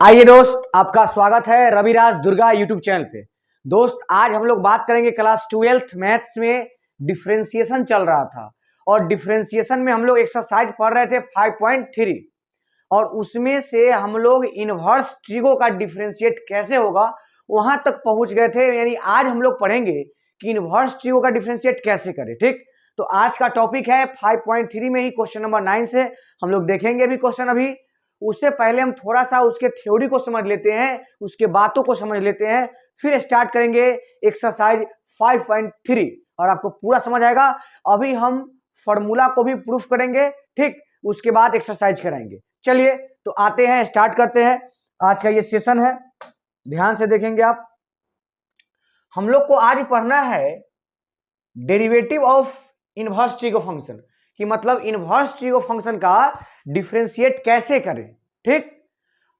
आइए दोस्त, आपका स्वागत है रविराज दुर्गा यूट्यूब चैनल पे। दोस्त, आज हम लोग बात करेंगे क्लास 12th मैथ्स में डिफरेंशिएशन चल रहा था और डिफरेंशिएशन में हम लोग एक्सरसाइज पढ़ रहे थे 5.3 और उसमें से हम लोग इनवर्स ट्रिगो का डिफरेंशिएट कैसे होगा वहां तक पहुंच गए थे। यानी आज हम लोग पढ़ेंगे कि इनवर्स ट्रिगो का डिफरेंशिएट कैसे करें। ठीक, तो आज का टॉपिक है 5.3 में ही क्वेश्चन नंबर 9 से हम लोग देखेंगे अभी क्वेश्चन। अभी उससे पहले हम थोड़ा सा उसके थ्योरी को समझ लेते हैं, उसके बातों को समझ लेते हैं, फिर स्टार्ट करेंगे एक्सरसाइज 5.3 और आपको पूरा समझ आएगा। अभी हम फॉर्मूला को भी प्रूफ करेंगे, ठीक, उसके बाद एक्सरसाइज कराएंगे। चलिए तो आते हैं, स्टार्ट करते हैं। आज का ये सेशन है, ध्यान से देखेंगे आप। हम लोग को आज पढ़ना है derivative of inverse trigo function, कि मतलब इनवर्स ट्रिगो फंक्शन का डिफरेंशिएट कैसे करें, ठीक,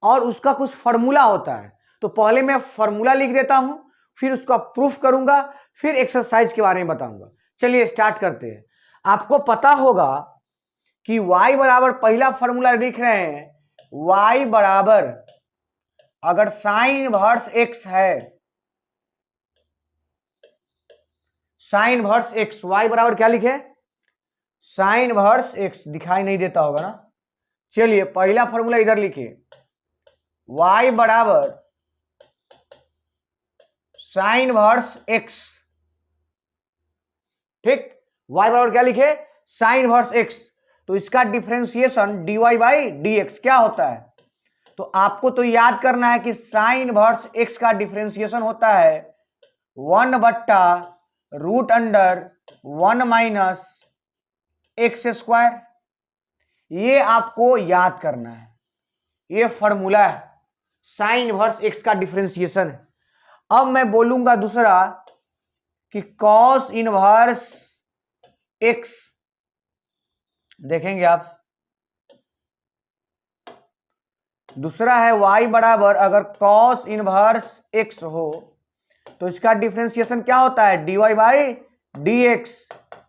और उसका कुछ फॉर्मूला होता है। तो पहले मैं फॉर्मूला लिख देता हूं, फिर उसका प्रूफ करूंगा, फिर एक्सरसाइज के बारे में बताऊंगा। चलिए स्टार्ट करते हैं। आपको पता होगा कि y बराबर, पहला फॉर्मूला लिख रहे हैं, y बराबर अगर साइन इनवर्स x है, साइन इनवर्स x, y बराबर क्या लिखे, साइन इनवर्स x, दिखाई नहीं देता होगा ना। चलिए पहला फॉर्मूला इधर लिखिए, y बराबर साइन इनवर्स x, ठीक, y बराबर क्या लिखे, साइन इनवर्स x। तो इसका डिफरेंशिएशन dy बाई dx क्या होता है, तो आपको तो याद करना है कि साइन इनवर्स x का डिफरेंशिएशन होता है 1/√1 माइनस एक्स स्क्वायर। ये आपको याद करना है, ये फॉर्मूला है, साइन इनवर्स x का डिफरेंशिएशन है। अब मैं बोलूंगा दूसरा कि कॉस इनवर्स x, देखेंगे आप, दूसरा है y बराबर अगर कॉस इनवर्स x हो तो इसका डिफरेंशिएशन क्या होता है, dy by dx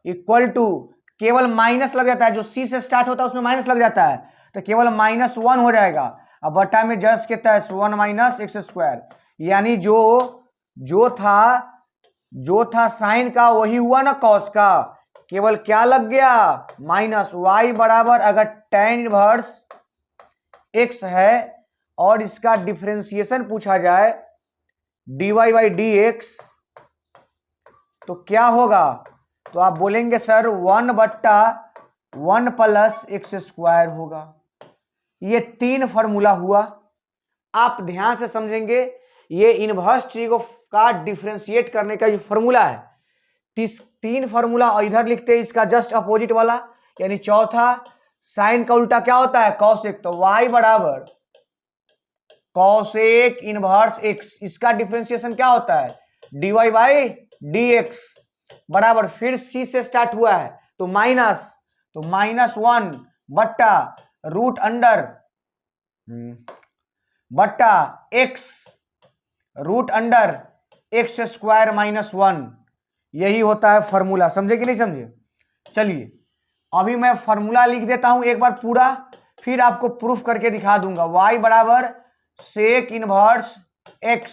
equal to, केवल माइनस लग जाता है, जो c से स्टार्ट होता है उसमें माइनस लग जाता है, तो केवल -1 हो जाएगा। अब बटा में जस्ट के तहत 1 माइनस एक्स स्क्वायर, यानी जो था साइन का वही हुआ ना कॉस का, केवल क्या लग गया, माइनस। y बराबर अगर tan इनवर्स x है और इसका डिफरेंशिएशन पूछा जाए dy बाई dx, तो क्या होगा, तो आप बोलेंगे सर 1/1 प्लस एक्स स्क्वायर होगा। ये 3 फॉर्मूला हुआ, आप ध्यान से समझेंगे। ये इनवर्स ट्रिगो का डिफरेंशिएट करने का जो फॉर्मूला है, 3 फॉर्मूला इधर लिखते हैं, इसका जस्ट अपोजिट वाला, यानी चौथा साइन का उल्टा क्या होता है, कॉसेक। तो y बराबर कॉसेक इनवर्स x, इसका डिफरेंशिएशन क्या होता है, dy बाई dx बराबर, फिर c से स्टार्ट हुआ है तो -1 बट्टा x √x स्क्वायर -1, यही होता है फॉर्मूला। समझे कि नहीं समझे। चलिए अभी मैं फॉर्मूला लिख देता हूं एक बार पूरा, फिर आपको प्रूफ करके दिखा दूंगा। y बराबर सेक इनवर्स x,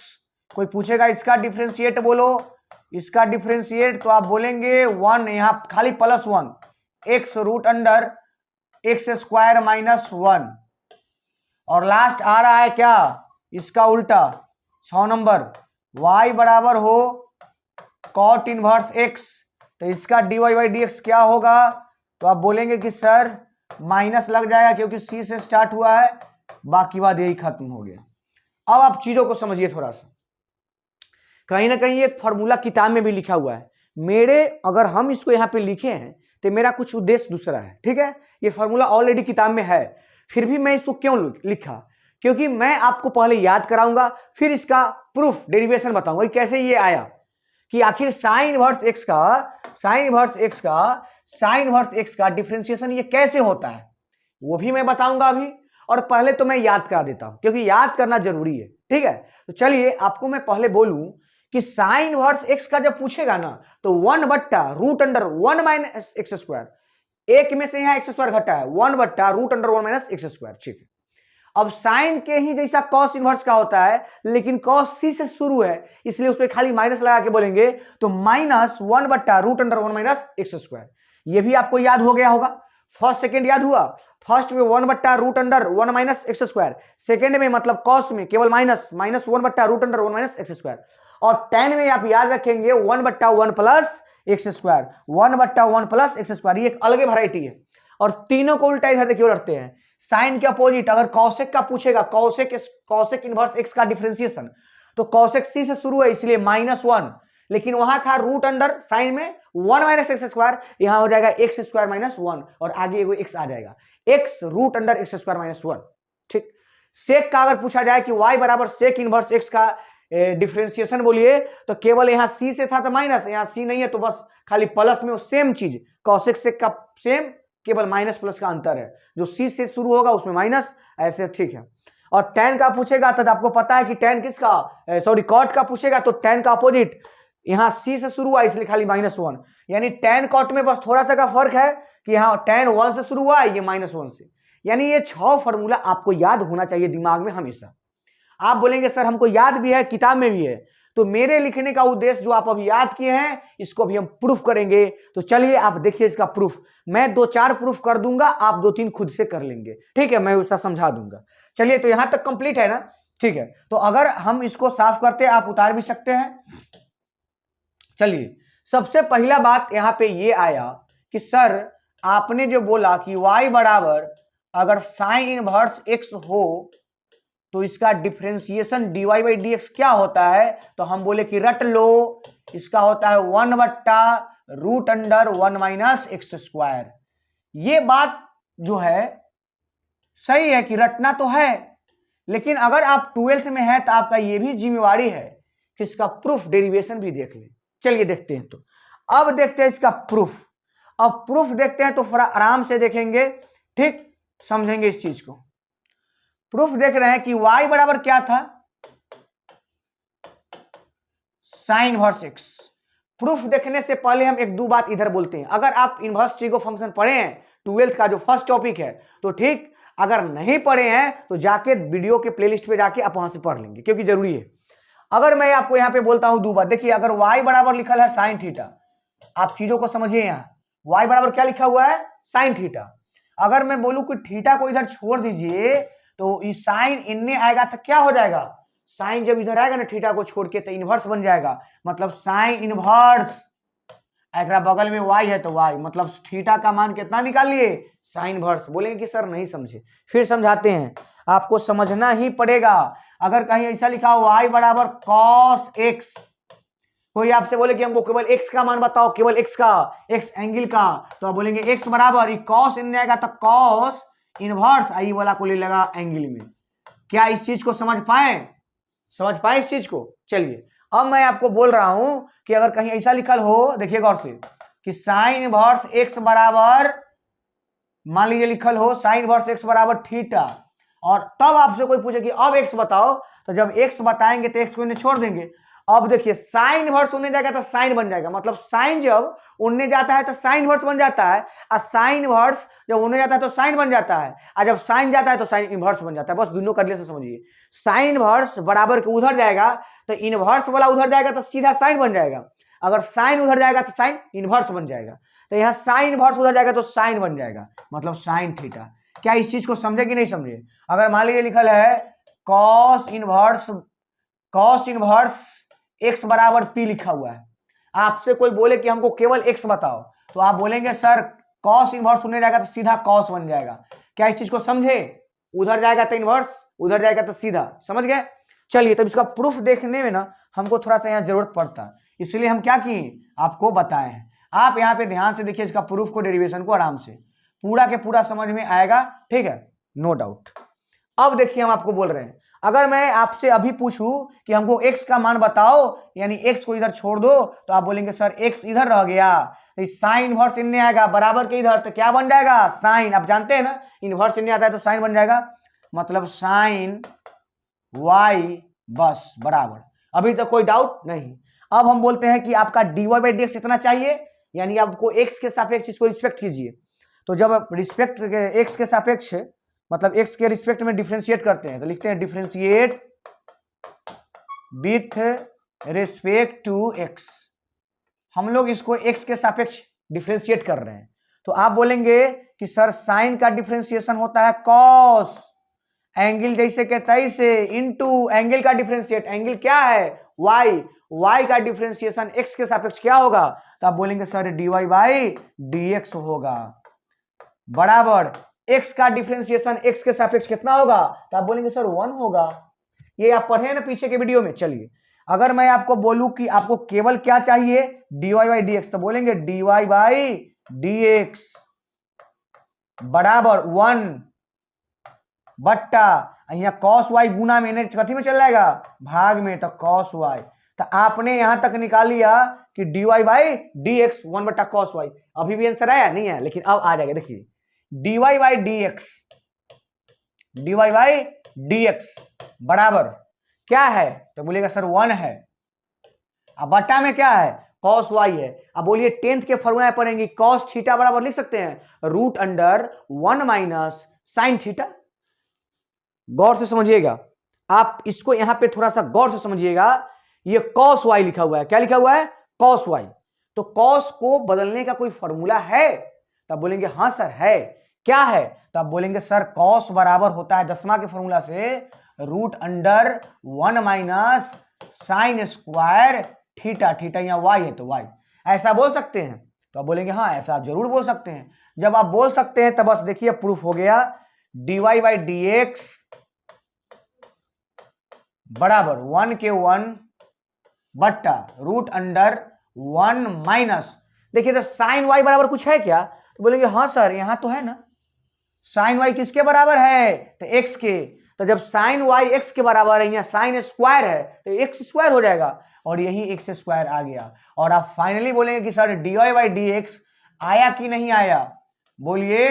कोई पूछेगा इसका डिफरेंशिएट बोलो, इसका डिफरेंशिएट तो आप बोलेंगे 1, यहां खाली +1, x √x स्क्वायर -1, और लास्ट आ रहा है क्या, इसका उल्टा 6 नंबर, y बराबर हो कॉट इनवर्स x, तो इसका dy बाई dx क्या होगा, तो आप बोलेंगे कि सर माइनस लग जाएगा क्योंकि c से स्टार्ट हुआ है, बाकी बात यही खत्म हो गया। अब आप चीजों को समझिए थोड़ा सा, कहीं ना कहीं एक फॉर्मूला किताब में भी लिखा हुआ है, मेरे अगर हम इसको यहाँ पे लिखे हैं तो मेरा कुछ उद्देश्य दूसरा है, ठीक है। ये फॉर्मूला ऑलरेडी किताब में है, फिर भी मैं इसको क्यों लिखा, क्योंकि मैं आपको पहले याद कराऊंगा, फिर इसका प्रूफ डेरिवेशन बताऊंगा कि कैसे ये आया, कि आखिर साइन इनवर्स एक्स का डिफरेंशिएशन ये कैसे होता है, वो भी मैं बताऊंगा अभी। और पहले तो मैं याद करा देता हूं क्योंकि याद करना जरूरी है, ठीक है। तो चलिए आपको मैं पहले बोलूं कि साइन इनवर्स एक्स का जब पूछेगा ना तो 1/√1 माइनस एक्स स्क्वायर, एक में से यहां एक्स स्क्वायर घटा है, 1/√1 माइनस एक्स स्क्वायर, ठीक है। अब साइन के ही जैसा कॉस इनवर्स का होता है, लेकिन कॉस सी से शुरू है, इसलिए उसमें खाली माइनस लगा के बोलेंगे, तो -1/√(1 - x²। ये भी आपको याद हो गया होगा। फर्स्ट सेकेंड याद हुआ, फर्स्ट में 1/√(1 - x², सेकेंड में मतलब कॉस में केवल माइनस, -1/√(1 - x², और tan में आप याद रखेंगे 1/1 + x², 1/1 + x²। ये एक अलग वैरायटी है। और तीनों को उल्टा इधर देखिए उलटते हैं। साइन के अपोजिट अगर कॉसेक का पूछेगा, कॉसेक इनवर्स x का डिफरेंशिएशन, तो कॉसेक c से शुरू है, इसलिए -1, लेकिन वहां था √अंडर साइन में 1 - x², यहां हो जाएगा x² - 1, और आगे एगो x आ जाएगा, x √अंडर x² - 1। ठीक। सेक का अगर पूछा जाए कि y बराबर सेक इनवर्स x का डिफरेंशिएशन बोलिए, तो केवल यहां c से था तो माइनस, यहां c नहीं है तो बस खाली प्लस में, सेम चीज कॉसेक सेक का सेम, केवल माइनस प्लस का अंतर है, जो सी से शुरू होगा उसमें माइनस, ऐसे ठीक है। और टैन का पूछेगा तो आपको पता है कि टैन किसका, सॉरी कॉट का पूछेगा तो टैन का अपोजिट, यहां सी से शुरू हुआ इसलिए खाली -1, यानी टैन कॉट में बस थोड़ा सा का फर्क है कि यहाँ टैन 1 से शुरू हुआ है, ये -1 से। यानी ये 6 फॉर्मूला आपको याद होना चाहिए दिमाग में हमेशा। आप बोलेंगे सर हमको याद भी है, किताब में भी है, तो मेरे लिखने का उद्देश्य जो आप अभी याद किए हैं इसको भी हम प्रूफ करेंगे। तो चलिए आप देखिए इसका प्रूफ, मैं 2-4 प्रूफ कर दूंगा, आप 2-3 खुद से कर लेंगे, ठीक है, मैं उसका समझा दूंगा। चलिए तो यहां तक कंप्लीट है ना, ठीक है। तो अगर हम इसको साफ करते आप उतार भी सकते हैं। चलिए सबसे पहला बात यहां पे ये आया कि सर आपने जो बोला कि y बराबर अगर साइन इनवर्स x हो तो इसका डिफरेंशिएशन dy/dx क्या होता है, तो हम बोले कि रट लो, इसका होता है 1/√(1 - x²। ये बात जो है सही है कि रटना तो है, लेकिन अगर आप 12th में है तो आपका ये भी जिम्मेवारी है कि इसका प्रूफ डेरिवेशन भी देख लें। चलिए देखते हैं, तो अब देखते हैं इसका प्रूफ। अब प्रूफ देखते हैं तो थोड़ा आराम से देखेंगे, ठीक, समझेंगे इस चीज को। प्रूफ देख रहे हैं कि y बराबर क्या था, साइन इनवर्स x। प्रूफ देखने से पहले हम 1-2 बात इधर बोलते हैं। अगर आप इनवर्स ट्रिगो फंक्शन पढ़े हैं 12th का जो फर्स्ट टॉपिक है तो ठीक, अगर नहीं पढ़े हैं तो जाके वीडियो के प्लेलिस्ट पे जाके आप वहां से पढ़ लेंगे, क्योंकि जरूरी है। अगर मैं आपको यहाँ पे बोलता हूं 2 बात, देखिए अगर y बराबर लिखा है साइन थीटा, आप चीजों को समझिए। यहाँ y बराबर क्या लिखा हुआ है, साइन थीटा। अगर मैं बोलूं कि थीटा को इधर छोड़ दीजिए तो इस साइन इनने आएगा तो क्या हो जाएगा, साइन जब इधर आएगा ना थीटा को छोड़ के तो इनवर्स बन जाएगा, मतलब साइन इनवर्स। अगर बगल में y है तो y, मतलब थीटा का मान कितना निकालिए, साइन इनवर्स। बोलेंगे कि सर नहीं समझे, फिर समझाते हैं, आपको समझना ही पड़ेगा। अगर कहीं ऐसा लिखा हो y बराबर कॉस x, कोई आपसे बोले कि हमको केवल x का मान बताओ, केवल x का, x एंगल का, तो आप बोलेंगे x बराबर कॉस इन आएगा तो कॉस इनवर्स आई वाला को ले लगा एंगल में। क्या इस चीज को समझ पाए, समझ पाए इस चीज को। चलिए अब मैं आपको बोल रहा हूं कि अगर कहीं ऐसा लिखल हो, देखिए गौर से, कि साइन इनवर्स x बराबर, मान लीजिए लिखल हो साइन इनवर्स x बराबर थीटा, और तब आपसे कोई पूछे कि अब x बताओ, तो जब x बताएंगे तो x को इन्हें छोड़ देंगे। अब देखिए साइन इनवर्स उन्हें जाएगा तो साइन बन जाएगा, मतलब साइन जब उन्हें जाता है तो साइन इनवर्स बन जाता है, और साइन इनवर्स जब उन्हें जाता है तो साइन बन जाता है, और जब साइन जाता है तो साइन इनवर्स बन जाता है। बस दोनों करने से समझिए, साइन इनवर्स बराबर के उधर जाएगा तो इनवर्स वाला उधर जाएगा तो सीधा साइन बन जाएगा, अगर साइन उधर जाएगा तो साइन इनवर्स बन जाएगा, तो यहाँ साइन इनवर्स उधर जाएगा तो साइन बन जाएगा, मतलब साइन थीटा। क्या इस चीज को समझे कि नहीं समझे। अगर मान लीजिए लिखल है कॉस इनवर्स x बराबर p लिखा हुआ है, आपसे कोई बोले कि हमको केवल x बताओ, तो आप बोलेंगे सर कॉस इनवर्स उन्हें जाएगा तो सीधा कॉस बन जाएगा। क्या इस चीज को समझे, उधर जाएगा तो इनवर्स, उधर जाएगा तो सीधा, समझ गए। चलिए तब इसका प्रूफ देखने में ना हमको थोड़ा सा यहाँ जरूरत पड़ता है, इसलिए हम क्या किए आपको बताए हैं। आप यहाँ पे ध्यान से देखिए इसका प्रूफ को, डेरिवेशन को आराम से पूरा के पूरा समझ में आएगा, ठीक है, नो डाउट। अब देखिए हम आपको बोल रहे हैं, अगर मैं आपसे अभी पूछूं कि हमको x का मान बताओ, यानी x को इधर छोड़ दो, तो आप बोलेंगे सर x इधर रह गया, तो साइन इनवर्स इनने आएगा बराबर के इधर, तो क्या बन जाएगा साइन। आप जानते हैं ना इनवर्स इनने आता है तो साइन बन जाएगा, मतलब साइन y बस बराबर। अभी तक कोई डाउट नहीं। अब हम बोलते हैं कि आपका dy/dx इतना चाहिए, यानी आपको x के सापेक्ष इसको रिस्पेक्ट कीजिए। तो जब आप रिस्पेक्ट x के सापेक्ष मतलब x के रिस्पेक्ट में डिफरेंशिएट करते हैं तो लिखते हैं differentiate with respect to x। हम लोग इसको x के सापेक्ष डिफरेंशिएट कर रहे हैं तो आप बोलेंगे कि सर साइन का डिफरेंशिएशन होता है कॉस, एंगल जैसे के तैसे, इनटू एंगल का डिफरेंशिएट, एंगल क्या है y, y का डिफरेंशिएशन x के सापेक्ष क्या होगा, तो आप बोलेंगे सर dy बाई dx होगा, बराबर x का डिफरेंशिएशन x के सापेक्ष कितना होगा, तो आप बोलेंगे सर 1 होगा। ये आप पढ़े ना पीछे के वीडियो में। चलिए अगर मैं आपको बोलूं कि आपको केवल क्या चाहिए dy बाई dx, तो बोलेंगे dy बाई dx बराबर 1 बट्टा यहाँ cos y गुना में कथी में चल जाएगा भाग में, तो cos y। तो आपने यहां तक निकाल लिया कि dy बाई dx 1 बट्टा cos y। अभी भी आंसर आया नहीं है लेकिन अब आ जाएगा। देखिए dy बाई dx बराबर क्या है, तो बोलिएगा सर 1 है। अब बट्टा में क्या है cos y है। अब बोलिए 10th के फॉर्मूला पढ़ेंगे cos थीटा बराबर लिख सकते हैं root under 1 minus sine theta. गौर से समझिएगा, आप इसको यहां पे थोड़ा सा गौर से समझिएगा। ये cos y लिखा हुआ है, क्या लिखा हुआ है cos y। तो cos को बदलने का कोई फॉर्मूला है, तब बोलेंगे हाँ सर है। क्या है, तब बोलेंगे सर cos बराबर होता है 10वां के फॉर्मूला से root under 1 minus sine square theta, theta यहाँ y है तो y। ऐसा बोल सकते हैं, तो आप बोलेंगे हाँ ऐसा जरूर बोल सकते हैं। जब आप बोल सकते हैं तब बस देखिए प्रूफ हो गया dy बाई dx बराबर 1 के 1 बट्टा रूट अंडर 1 माइनस, देखिए तो साइन y बराबर कुछ है क्या, तो बोलेंगे हाँ सर यहां तो है ना। साइन y किसके बराबर है, तो x के। तो जब साइन y x के बराबर है, यहाँ साइन स्क्वायर है तो x स्क्वायर हो जाएगा और यही x स्क्वायर आ गया। और आप फाइनली बोलेंगे कि सर dy बाई dx आया कि नहीं आया, बोलिए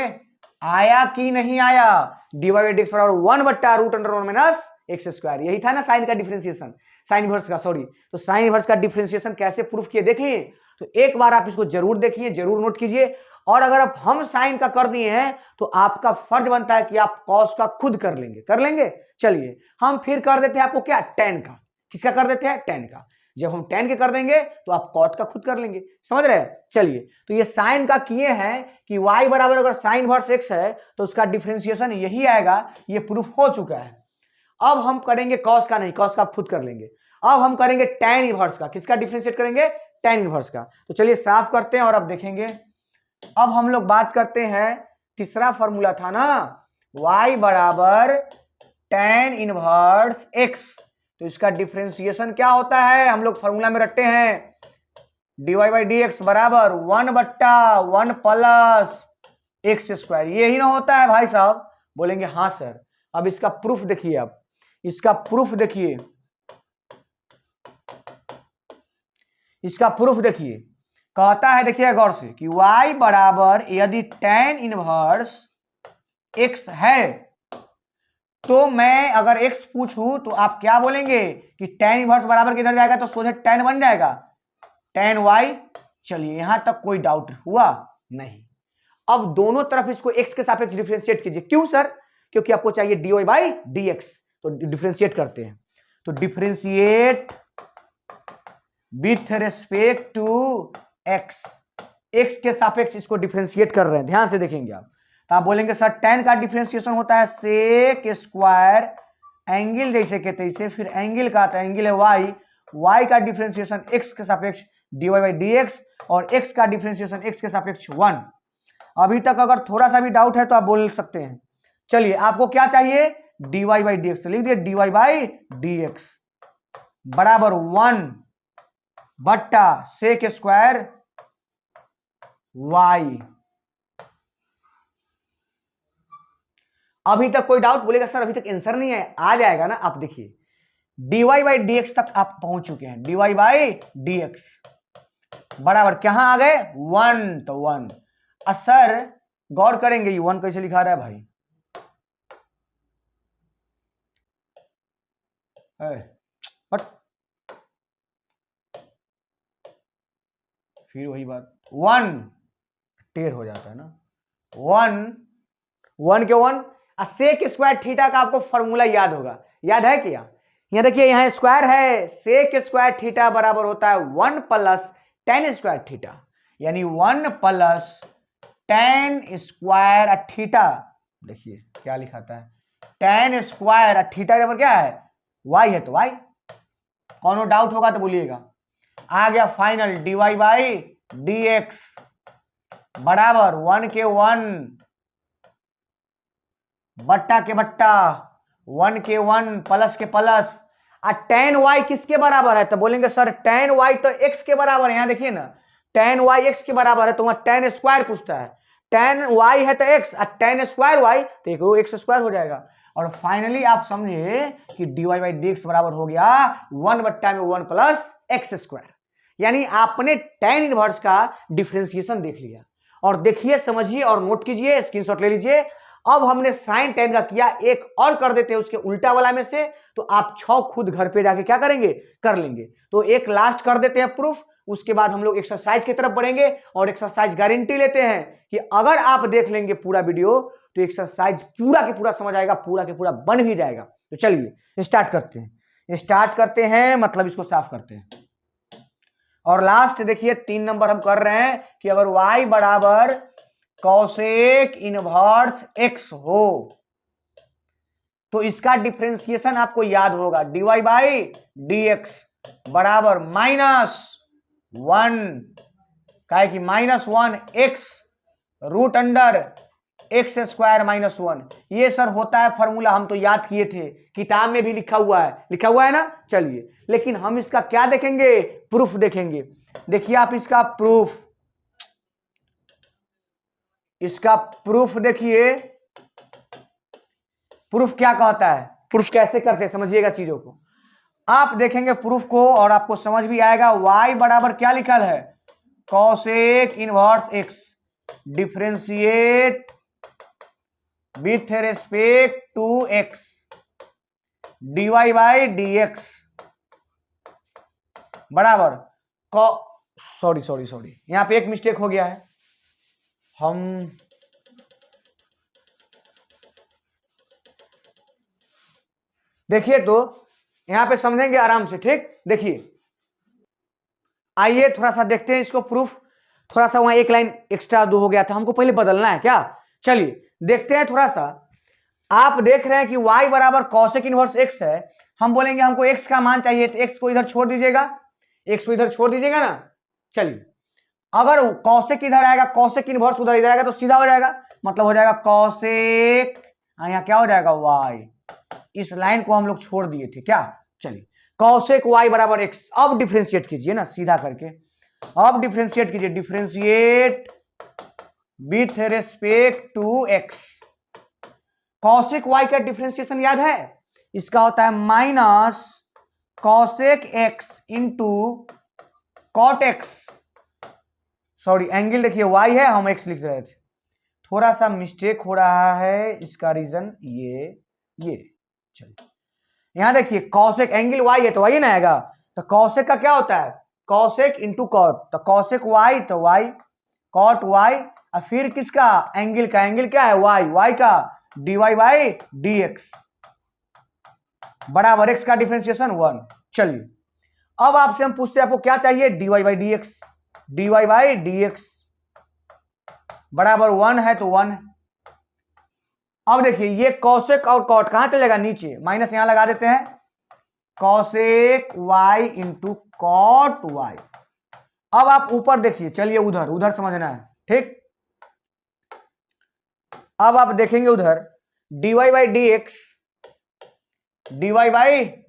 आया कि नहीं आया। dy बाई dx बराबर 1 बट्टा root under 1 minus X square, यही था ना साइन का डिफरेंशिएशन, साइन इनवर्स का, सॉरी। तो साइन इनवर्स का डिफरेंशिएशन कैसे प्रूफ किए देख लिए, तो एक बार आप इसको जरूर देखिए, जरूर नोट कीजिए। और अगर आप हम साइन का कर दिए हैं तो आपका फर्ज बनता है कि आप कॉस का खुद कर लेंगे, कर लेंगे। चलिए हम फिर कर देते हैं आपको क्या, टेन का। किसका कर देते हैं, टेन का। जब हम टेन के कर देंगे तो आप कॉट का खुद कर लेंगे, समझ रहे हैं। चलिए तो ये साइन का किए हैं कि y बराबर अगर साइन इनवर्स x है तो उसका डिफरेंशिएशन यही आएगा, ये प्रूफ हो चुका है। अब हम करेंगे कॉस का नहीं, कॉस का आप खुद कर लेंगे। अब हम करेंगे टेन इनवर्स का, किसका डिफरेंशिएट करेंगे, टेन इनवर्स का। तो चलिए साफ करते हैं और अब देखेंगे। अब हम लोग बात करते हैं, तीसरा फॉर्मूला था ना y बराबर टेन इनवर्स x, तो इसका डिफरेंशिएशन क्या होता है, हम लोग फॉर्मूला में रखते हैं dy बाई dx बराबर 1 बट्टा 1 प्लस एक्स स्क्वायर, यही ना होता है भाई साहब, बोलेंगे हाँ सर। अब इसका प्रूफ देखिए, अब इसका प्रूफ देखिए, इसका प्रूफ देखिए, कहता है देखिए गौर से कि y बराबर यदि टेन इनवर्स x है तो मैं अगर x पूछूं तो आप क्या बोलेंगे कि टेन इनवर्स बराबर किधर जाएगा, तो सोचे टेन बन जाएगा टेन y। चलिए यहां तक कोई डाउट हुआ नहीं। अब दोनों तरफ इसको x के सापेक्ष डिफरेंशिएट कीजिए। क्यों सर, क्योंकि आपको चाहिए dy बाई dx, तो डिफरेंशिएट करते हैं। तो differentiate with respect to x, x के सापेक्ष इसको डिफरेंशिएट कर रहे हैं, ध्यान से देखेंगे आप। तो आप बोलेंगे सर टेन का डिफरेंशिएशन होता है सेक स्क्वायर एंगल जैसे के तैसे, फिर एंगल का आता है, एंगल है y, y का डिफरेंशिएशन x के सापेक्ष dy बाई dx और x का डिफरेंशिएशन x के सापेक्ष 1। अभी तक अगर थोड़ा सा भी डाउट है तो आप बोल सकते हैं। चलिए आपको क्या चाहिए, dy बाई dx, तो लिख दिए dy बाई dx बराबर 1 बट्टा सेक स्क्वायर y। अभी तक कोई डाउट, बोलेगा सर अभी तक आंसर नहीं है, आ जाएगा ना। आप देखिए dy बाई dx तक आप पहुंच चुके हैं, dy बाई dx बराबर कहां आ गए 1, तो 1। सर गौर करेंगे ये 1 कैसे लिखा रहा है भाई, बट फिर वही बात, 1 टेढ़ हो जाता है ना, 1 1 के 1 सेक स्क्वायर थीटा का आपको फॉर्मूला याद होगा, याद है क्या? यहाँ देखिए, यहाँ स्क्वायर है, सेक स्क्वायर थीटा बराबर होता है 1 प्लस टेन स्क्वायर थीटा, यानी 1 प्लस टेन स्क्वायर थीटा। देखिए क्या लिखा था, टेन स्क्वायर थीटा बराबर क्या है, वाई है, तो वाई, कौनो डाउट होगा तो बोलिएगा। आ गया फाइनल, dy बाई dx बराबर 1 के 1 बट्टा के बट्टा, 1 के 1 प्लस के प्लस। टेन वाई किसके बराबर है, तो बोलेंगे सर टेन वाई तो x के बराबर है। यहां देखिए ना, टेन वाई x के बराबर है, तो वहां टेन स्क्वायर पूछता है, टेन वाई है तो x, टेन स्क्वायर वाई तो एक एक्स स्क्वायर हो जाएगा। और फाइनली आप समझे कि dy बाई dx बराबर हो गया 1 बट्टा में 1 प्लस एक्स स्क्वायर। यानी आपने टेन इनवर्स का डिफरेंशिएशन देख लिया। और देखिए, समझिए और नोट कीजिए, स्क्रीनशॉट ले लीजिए। अब हमने साइन टेन का किया, एक और कर देते हैं उसके उल्टा वाला में से, तो आप 6 खुद घर पे जाके क्या करेंगे, कर लेंगे। तो एक लास्ट कर देते हैं प्रूफ, उसके बाद हम लोग एक्सरसाइज की तरफ बढ़ेंगे। और एक्सरसाइज गारंटी लेते हैं कि अगर आप देख लेंगे पूरा वीडियो तो एक्सरसाइज पूरा के पूरा समझ आएगा, पूरा के पूरा बन भी जाएगा। तो चलिए स्टार्ट करते हैं, मतलब इसको साफ करते हैं। और लास्ट देखिए 3 नंबर हम कर रहे हैं कि अगर y बराबर कॉसेक इनवर्स x हो तो इसका डिफरेंशिएशन आपको याद होगा, dy बाई dx बराबर -1, क्या है कि -1 x root under X square -1। ये सर होता है फॉर्मूला, हम तो याद किए थे, किताब में भी लिखा हुआ है ना। चलिए, लेकिन हम इसका क्या देखेंगे, प्रूफ देखेंगे। देखिए आप इसका प्रूफ देखिए, प्रूफ क्या कहता है, प्रूफ कैसे करते हैं समझिएगा चीजों को। आप देखेंगे प्रूफ को और आपको समझ भी आएगा। y बराबर क्या लिखल है, cosec inverse x differentiate with respect to x dy by dx बराबर सॉरी यहां पे एक मिस्टेक हो गया है। हम देखिए तो यहां पे समझेंगे आराम से, ठीक। देखिए आइए थोड़ा सा देखते हैं इसको प्रूफ। थोड़ा सा वहां एक लाइन एक्स्ट्रा दो हो गया था, हमको पहले बदलना है क्या। चलिए देखते हैं थोड़ा सा। आप देख रहे हैं कि y बराबर कॉसेक इनवर्स x है, हम बोलेंगे हमको x का मान चाहिए, तो x को इधर छोड़ दीजिएगा, x को इधर छोड़ दीजिएगा ना। चलिए, अगर कॉसेक इधर आएगा, कॉसेक इनवर्स उधर इधर आएगा तो सीधा हो जाएगा, मतलब हो जाएगा कॉसेक, यहाँ क्या हो जाएगा y। इस लाइन को हम लोग छोड़ दिए थे क्या। चलिए, कॉसेक y बराबर x। अब डिफरेंशिएट कीजिए ना सीधा करके, अब डिफरेंशिएट कीजिए, differentiate with respect to x। Cosec y का डिफरेंशिएशन याद है, इसका होता है minus cosec x into cot x। Sorry, angle देखिए y है, हम x लिख रहे थे, थोड़ा सा मिस्टेक हो रहा है, इसका रीजन ये चलिए यहां देखिए, कॉसेक एंगल y है तो y ना आएगा, तो कॉसेक का क्या होता है, कॉसेक इंटू कॉट, तो कॉसेक y तो y, कॉट y, और फिर किसका, एंगल का, एंगल क्या है y का dy बाई dx बराबर x का डिफरेंशिएशन 1। चलिए अब आपसे हम पूछते हैं आपको क्या चाहिए, dy बाई dx बराबर 1 है तो 1। अब देखिए ये कॉसेक और कॉट कहां चलेगा, नीचे, माइनस यहां लगा देते हैं, cosec y into cot y। अब आप ऊपर देखिए, चलिए उधर समझना है, ठीक। अब आप देखेंगे उधर dy बाई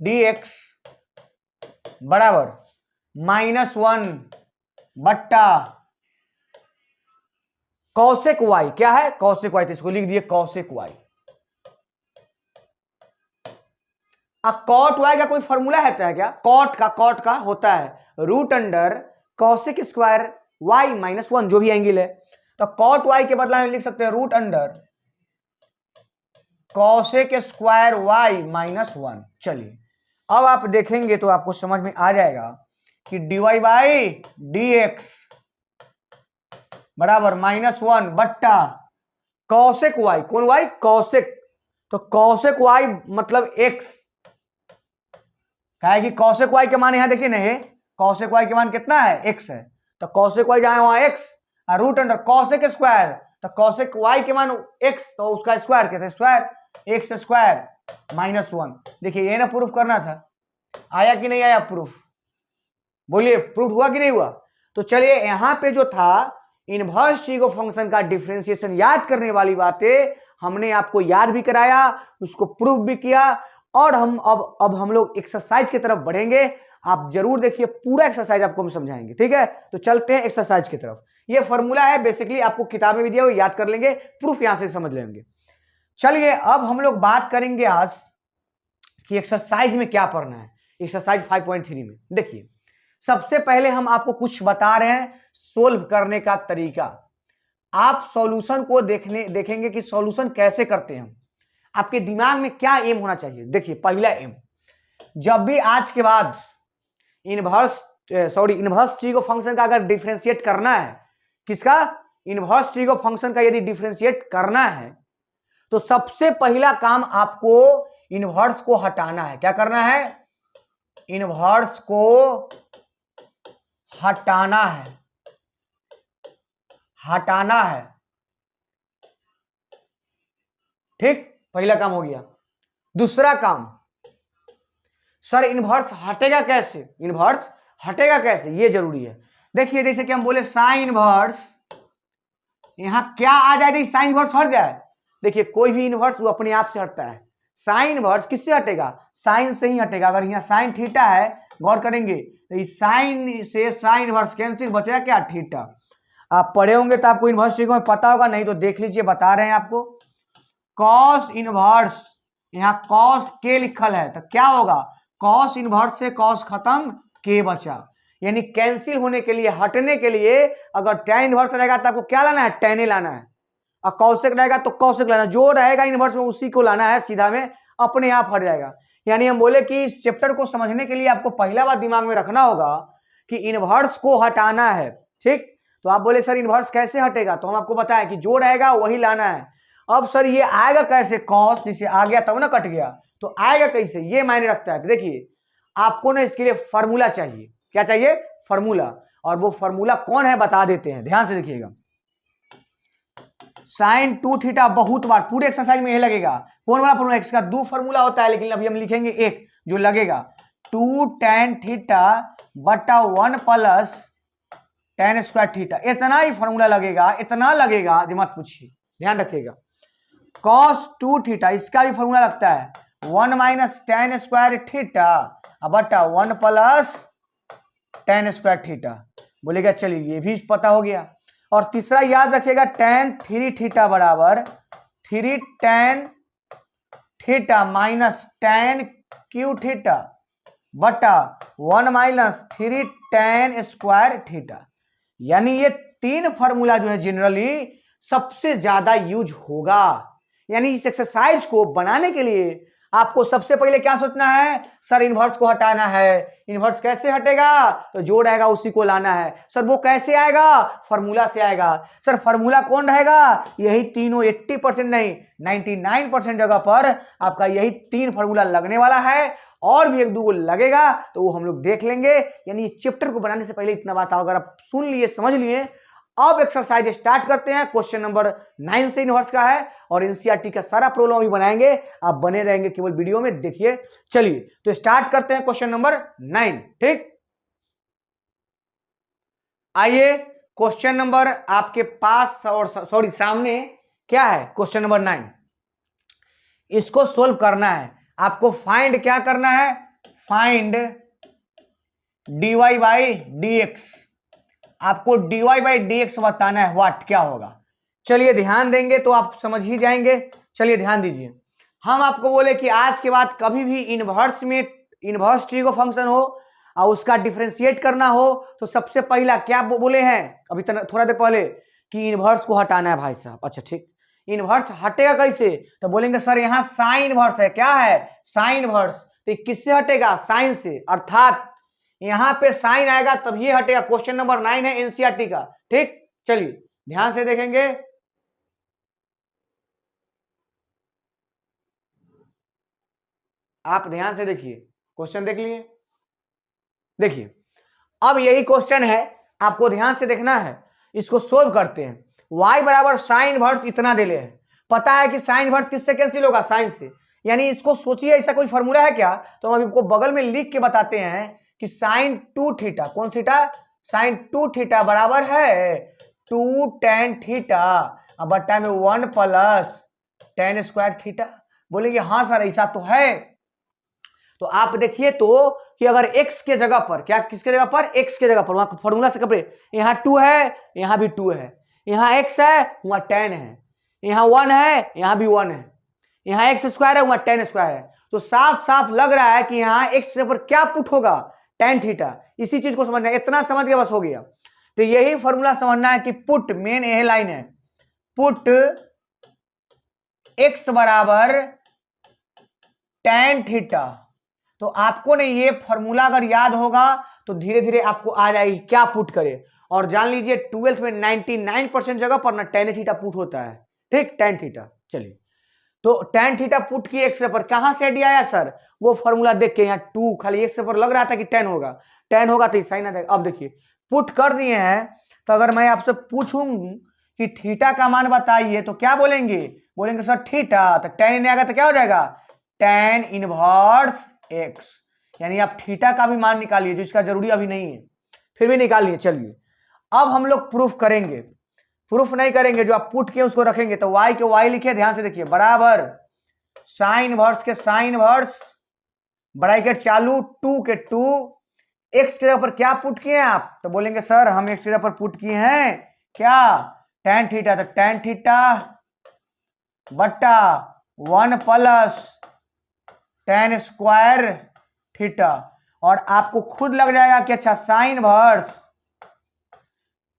dx बराबर -1 बट्टा कॉसेक y, क्या है कॉसेक y, तो इसको लिख दिए कॉसेक y। अब कॉट y का कोई फॉर्मूला है क्या, कॉट का होता है root under cosec square y -1, जो भी एंगल है, तो कॉट y के बदला में लिख सकते हैं root under cosec square y -1। चलिए अब आप देखेंगे तो आपको समझ में आ जाएगा कि dy बाई dx बराबर -1 बट्टा कॉसेक y, कौन y, कॉसेक तो कौशिक वाई मतलब एक्स, क्या है कि कौशिक वाई के मान यहां देखिए नहीं, कौशिक वाई के मान कितना है, एक्स है, तो कौशिक वाई जहां वहां x, root under cosec square, तो कौशिक वाई के मान एक्स तो उसका स्क्वायर कहते हैं स्क्वायर, एक्स स्क्वायर -1। देखिए ये ना प्रूफ करना था, आया कि नहीं आया प्रूफ, बोलिए प्रूफ हुआ कि नहीं हुआ। तो चलिए यहां पे जो था इनवर्स ट्रीगो फंक्शन का डिफरेंशिएशन याद करने वाली बातें हमने आपको याद भी कराया, उसको प्रूफ भी किया, और हम अब हम लोग एक्सरसाइज की तरफ बढ़ेंगे। आप जरूर देखिए, पूरा एक्सरसाइज आपको हम समझाएंगे, ठीक है। तो चलते हैं एक्सरसाइज की तरफ। ये फॉर्मूला है बेसिकली, आपको किताबें भी दिया हुआ, याद कर लेंगे, प्रूफ यहां से समझ लेंगे। चलिए अब हम लोग बात करेंगे आज कि एक्सरसाइज में क्या पढ़ना है। एक्सरसाइज 5.3 में देखिए, सबसे पहले हम आपको कुछ बता रहे हैं सोल्व करने का तरीका। आप सॉल्यूशन को देखेंगे कि सॉल्यूशन कैसे करते हैं हम, आपके दिमाग में क्या एम होना चाहिए। देखिए पहला एम, जब भी आज के बाद इनवर्स ट्रीगो फंक्शन का अगर डिफरेंशिएट करना है, किसका, इनवर्स ट्रीगो फंक्शन का यदि डिफरेंशिएट करना है, तो सबसे पहला काम आपको इनवर्स को हटाना है। क्या करना है, इनवर्स को हटाना है, हटाना है, ठीक, पहला काम हो गया। दूसरा काम, सर इनवर्स हटेगा कैसे, इनवर्स हटेगा कैसे, ये जरूरी है। देखिए जैसे कि हम बोले साइन इनवर्स, यहां क्या आ जाए साइन इनवर्स हट जाए। देखिए कोई भी इनवर्स वो अपने आप से हटता है, साइन इनवर्स किससे हटेगा, साइन से ही हटेगा। अगर यहाँ साइन थीटा है, गौर करेंगे तो इस साइन से साइन इनवर्स कैंसिल, बचेगा क्या, थीटा। आप पढ़े होंगे तो आपको इनवर्स ट्रीगो में पता होगा, नहीं तो देख लीजिए, बता रहे हैं आपको। कॉस इनवर्स, यहां कॉस के लिखल है, तो क्या होगा, कॉस इनवर्स से कॉस खत्म, के बचा। यानी कैंसिल होने के लिए, हटने के लिए, अगर tan इनवर्स रहेगा तो आपको क्या लाना है, tan लाना है, और कौशिक रहेगा तो कौशिक लाना, जो रहेगा इनवर्स में उसी को लाना है, सीधा में अपने आप हट जाएगा। यानी हम बोले कि इस चैप्टर को समझने के लिए आपको पहला बात दिमाग में रखना होगा कि इनवर्स को हटाना है, ठीक। तो आप बोले सर इनवर्स कैसे हटेगा, तो हम आपको बताएं कि जो रहेगा वही लाना है। अब सर ये आएगा कैसे, कॉस जिसे आ गया तब ना कट गया, तो आएगा कैसे, ये मायने रखता है। देखिए आपको ना इसके लिए फॉर्मूला चाहिए, क्या चाहिए, फॉर्मूला, और वो फॉर्मूला कौन है बता देते हैं, ध्यान से देखिएगा। साइन 2 थीटा बहुत बार पूरे एक्सरसाइज में यही लगेगा, कौन वाला फॉर्मूला, एक्स का 2 फॉर्मूला होता है, लेकिन अभी हम लिखेंगे एक जो लगेगा, 2 tan थीटा बटा 1 प्लस tan स्क्वायर थीटा, इतना ही फॉर्मूला लगेगा, इतना लगेगा जो मत पूछिए, ध्यान रखिएगा। cos 2 थीटा, इसका भी फॉर्मूला लगता है 1 माइनस tan स्क्वायर थीटा बटा 1 प्लस tan स्क्वायर थीटा। बोलेगा चलिए ये भी पता हो गया। और तीसरा याद रखिएगा, tan 3 थीटा बराबर 3 tan theta minus tan Q theta बटा 1 माइनस 3 tan स्क्वायर थीटा। यानी ये 3 फॉर्मूला जो है जनरली सबसे ज्यादा यूज होगा। यानी इस एक्सरसाइज को बनाने के लिए आपको सबसे पहले क्या सोचना है, सर इनवर्स को हटाना है। इनवर्स कैसे हटेगा, तो जो रहेगा उसी को लाना है। सर वो कैसे आएगा, फॉर्मूला से आएगा। सर फॉर्मूला कौन रहेगा, यही तीनों, 80% नहीं 99% जगह पर आपका यही 3 फॉर्मूला लगने वाला है, और भी 1-2 लगेगा तो वो हम लोग देख लेंगे। यानी चैप्टर को बनाने से पहले इतना बात अगर आप सुन लिए, समझ लिए। अब एक्सरसाइज स्टार्ट करते हैं। क्वेश्चन नंबर 9 से इनवर्स का है, और एनसीईआरटी का सारा प्रॉब्लम भी बनाएंगे, आप बने रहेंगे केवल वीडियो में, देखिए। चलिए तो स्टार्ट करते हैं क्वेश्चन नंबर 9, ठीक। आइए क्वेश्चन नंबर आपके पास, और सॉरी सामने क्या है, क्वेश्चन नंबर 9, इसको सोल्व करना है। आपको फाइंड क्या करना है, फाइंड dy बाई dx, आपको dy बाई dx बताना है, व्हाट क्या होगा। चलिए ध्यान देंगे तो आप समझ ही जाएंगे। चलिए ध्यान दीजिए, हम आपको बोले कि आज के बाद कभी भी इनवर्स में, इनवर्स ट्रीगो फंक्शन हो और उसका डिफरेंशिएट करना हो, तो सबसे पहला क्या बोले हैं अभी थोड़ा देर पहले, कि इनवर्स को हटाना है भाई साहब। अच्छा ठीक, इनवर्स हटेगा कैसे, तो बोलेंगे सर यहाँ साइन इनवर्स है, क्या है, साइन इनवर्स, तो किससे हटेगा, साइन से, अर्थात यहां पे साइन आएगा तब ये हटेगा। क्वेश्चन नंबर 9 है एनसीईआरटी का, ठीक। चलिए ध्यान से देखेंगे, आप ध्यान से देखिए, क्वेश्चन देख लिए। देखिए अब यही क्वेश्चन है, आपको ध्यान से देखना है, इसको सोल्व करते हैं। y बराबर साइन इनवर्स इतना दे ले है, पता है कि साइन इनवर्स किससे कैंसिल होगा, साइन से। यानी इसको सोचिए ऐसा कोई फॉर्मूला है क्या, तो हम आपको बगल में लिख के बताते हैं कि साइन 2 थीटा, कौन थीटा, साइन 2 थीटा बराबर है 2 tan थीटा बट्टा में 1 प्लस tan स्क्वायर थीटा। बोलेंगे हाँ सर ऐसा तो है। तो आप देखिए तो कि अगर x के जगह पर, क्या किसके जगह पर, x के जगह पर, वहां फॉर्मूला से कपड़े, यहाँ 2 है, यहाँ भी 2 है, यहाँ x है, वहां tan है, यहाँ 1 है, यहाँ भी 1 है, यहाँ x स्क्वायर है, वहां tan स्क्वायर है। तो साफ साफ लग रहा है कि यहाँ x पर क्या पुट होगा, tan थीटा। इसी चीज को समझना है, इतना समझ के बस हो गया। तो यही फॉर्मूला समझना है कि पुट, मेन यह लाइन है, पुट x बराबर tan थीटा। तो आपको ने ये फॉर्मूला अगर याद होगा तो धीरे धीरे आपको आ जाएगी क्या पुट करे। और जान लीजिए 12th में 99% जगह पर ना tan थीटा पुट होता है, ठीक, tan थीटा। चलिए तो tan थीटा पुट की एक्स पर, कहां से आइडिया आया सर, वो फॉर्मूला देख के, यहाँ 2 खाली एक्स पर लग रहा था कि tan होगा, tan होगा तो साइन आ जाएगा। अब देखिए पुट कर दिए हैं, तो अगर मैं आपसे पूछूं कि थीटा का मान बताइए तो क्या बोलेंगे, बोलेंगे सर थीटा, तो tan आएगा तो क्या हो जाएगा, tan इनवर्स x। यानी आप थीटा का भी मान निकालिए, जो इसका जरूरी अभी नहीं है, फिर भी निकालिए। चलिए अब हम लोग प्रूफ करेंगे, प्रूफ नहीं करेंगे, जो आप पुट किए उसको रखेंगे। तो y के y लिखिए, ध्यान से देखिए, बराबर साइन इनवर्स के साइन इनवर्स, ब्रैकेट चालू, 2 के 2, x के जगह पर क्या पुट किए आप, तो बोलेंगे सर हम x के जगह पर पुट किए हैं क्या, tan थीटा, तो tan थीटा बट्टा 1 प्लस tan स्क्वायर थीटा। और आपको खुद लग जाएगा कि अच्छा साइन वर्स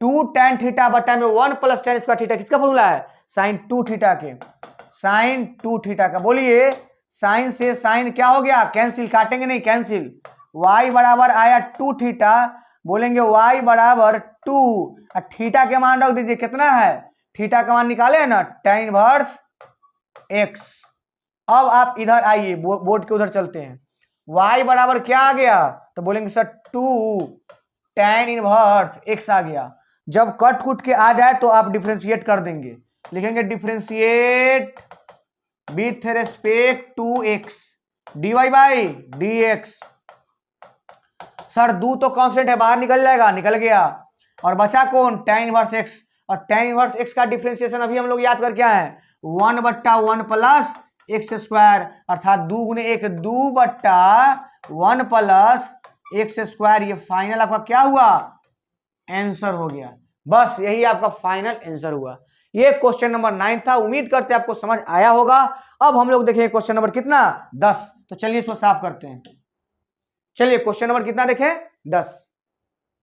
2 tan थीटा बट्टा में 1 प्लस tan स्क्वायर थीटा, किसका फॉर्मूला है, साइन 2 थीटा के, साइन 2 थीटा का। बोलिए साइन से साइन क्या हो गया, कैंसिल, काटेंगे नहीं, कैंसिल। y बराबर आया 2 थीटा, बोलेंगे y बराबर 2, थीटा के मान रख दीजिए, कितना है, थीटा का मान निकाले है ना, tan इनवर्स x। अब आप इधर आइए, बोर्ड के उधर चलते हैं, y बराबर क्या आ गया, तो बोलेंगे सर 2 tan इनवर्स x आ गया। जब कट कुट के आ जाए तो आप डिफरेंशिएट कर देंगे, लिखेंगे differentiate with respect to x dy by dx। Sir 2 तो कांस्टेंट है, बाहर निकल जाएगा, निकल गया, और बचा कौन, tan इनवर्स x। और tan इनवर्स x का डिफरेंशिएशन अभी हम लोग याद कर क्या है, 1 बट्टा 1 प्लस एक्स स्क्वायर, अर्थात 2 गुने 1 2 बट्टा 1 प्लस एक्स स्क्वायर। ये फाइनल आपका क्या हुआ, आंसर हो गया। बस यही आपका फाइनल आंसर हुआ। ये क्वेश्चन नंबर 9 था, उम्मीद करते हैं आपको समझ आया होगा। अब हम लोग देखेंगे क्वेश्चन नंबर कितना, 10। तो चलिए इसको साफ करते हैं। चलिए क्वेश्चन नंबर कितना देखें, 10।